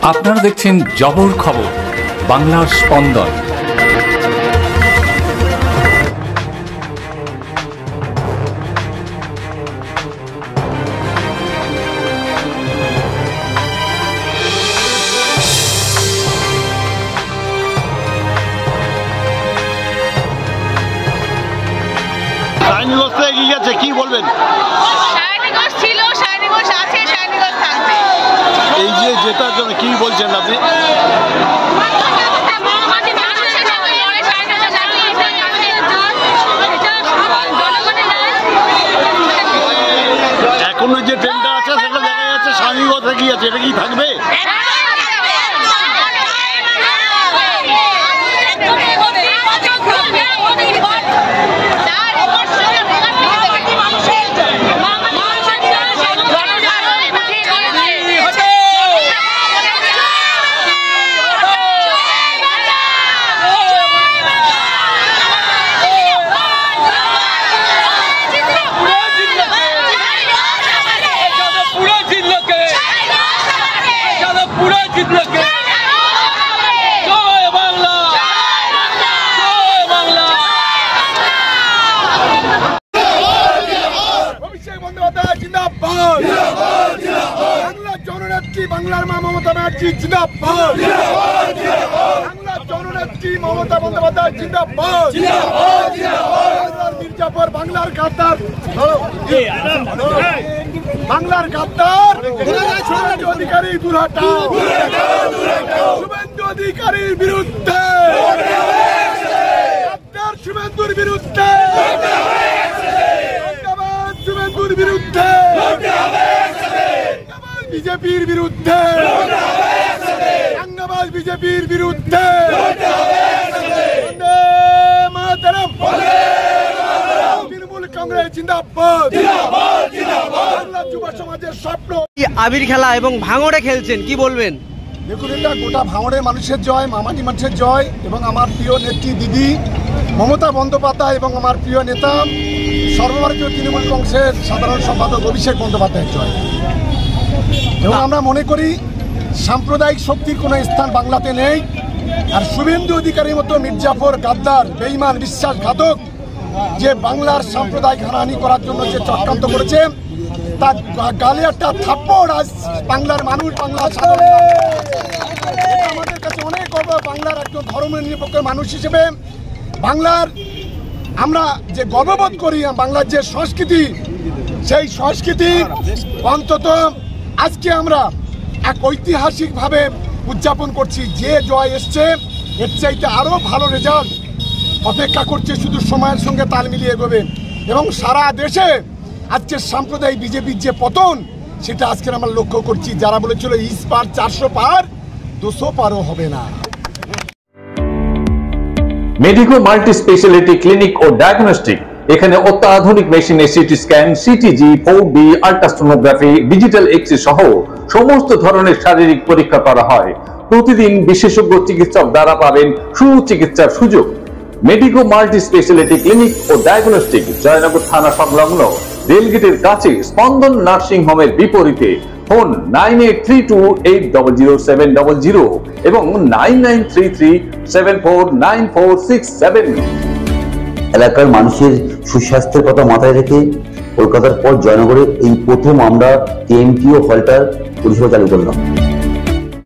আপনারা দেখছেন জবর খবর, বাংলার স্পন্দন। এগিয়ে গেছে, কি বলবেন? ছিল, আছে, থাকবে। এই যে জেতার জন্য কি বলছেন আপনি? এখনো যে ট্রেনটা আছে সেটা দেখা যাচ্ছে স্বামীগঞ্জ এগিয়ে আছে, এটা কি থাকবে? বাংলার মা মমতা ব্যানার্জি জিন্দাবাদ, বাংলার জননেত্রী মমতা বন্দ্যোপাধ্যায় জিন্দাবাদ, বাংলার মির্জাপুর, বাংলার গাদ্দার, বাংলার গাদ্দার শুভেন্দু অধিকারী দুরাটা, শুভেন্দু অধিকারীর বিরুদ্ধে, গাদ্দার শুভেন্দুর বিরুদ্ধে, শুভেন্দুর বিরুদ্ধে, বিজেপির বিরুদ্ধে, আঙ্গাবাজ বিজেপির বিরুদ্ধে, তৃণমূল কংগ্রেস জিন্দাবাদ, যুব সমাজের স্বপ্ন। আবির খেলা এবং ভাঙড়ে খেলছেন, কি বলবেন? দেখুন, এটা গোটা ভাঙড়ের মানুষের জয়, মামাটি মানুষের জয়, এবং আমার প্রিয় নেত্রী দিদি মমতা বন্দ্যোপাধ্যায় এবং আমার প্রিয় নেতা সর্বভারতীয় তৃণমূল কংগ্রেসের সাধারণ সম্পাদক অভিষেক বন্দ্যোপাধ্যায়ের জয়। এবং আমরা মনে করি সাম্প্রদায়িক শক্তির কোনো স্থান বাংলাতে নেই। আর শুভেন্দু অধিকারীর মতো মির্জাফর, গাদ্দার, বেঈমান, বিশ্বাসঘাতক যে বাংলার সাম্প্রদায়িক হানাহানি করার জন্য যে চক্রান্ত করেছে, তার গালে একটা থাপ্পড় আজ বাংলার মানুষ, বাংলার আমাদের কাছে অনেক গর্ব। বাংলার একজন ধর্ম নিরপেক্ষ মানুষ হিসেবে বাংলার আমরা যে গর্ববোধ করি, বাংলার যে সংস্কৃতি, সেই সংস্কৃতি অন্তত আজকে আমরা এক ঐতিহাসিকভাবে উদযাপন করছি। যে জয় এসছে এর চাইতে আরও ভালো রেজাল্ট অপেক্ষা করছে, শুধু সময়ের সঙ্গে তাল মিলিয়ে এগোবে। এবং সারা দেশে আজকে সাম্প্রদায়িক বিজেপির যে পতন, সেটা আজকে আমরা লক্ষ্য করছি। যারা বলেছিল ইস পার 400 পার, 200 পারও হবে না। মেডিকো মাল্টি স্পেশালিটি ক্লিনিক ও ডায়াগনস্টিক, এখানে অত্যাধুনিক মেশিনে CT scan, CTG, 4D, ultrasonography, digital X-ray সহ সমস্ত ধরনের শারীরিক পরীক্ষা করা হয়। প্রতিদিন বিশেষজ্ঞ চিকিৎসক দ্বারা পাবেন সুচিকিৎসার সুযোগ। মেডিকো মাল্টি স্পেশালিটি ক্লিনিক ও ডায়াগনস্টিক, জয়নগর থানা সংলগ্ন রেলগেটের কাছে, স্পন্দন নার্সিং হোমের বিপরীতে। ফোন 9832800700 এবং 9933749467। এলাকার মানুষের সুস্বাস্থ্যের কথা মাথায় রেখে কলকাতার পর জয়নগরে এই প্রথম আমরা কেএমটিও হলটার পরিষেবা চালু করলাম।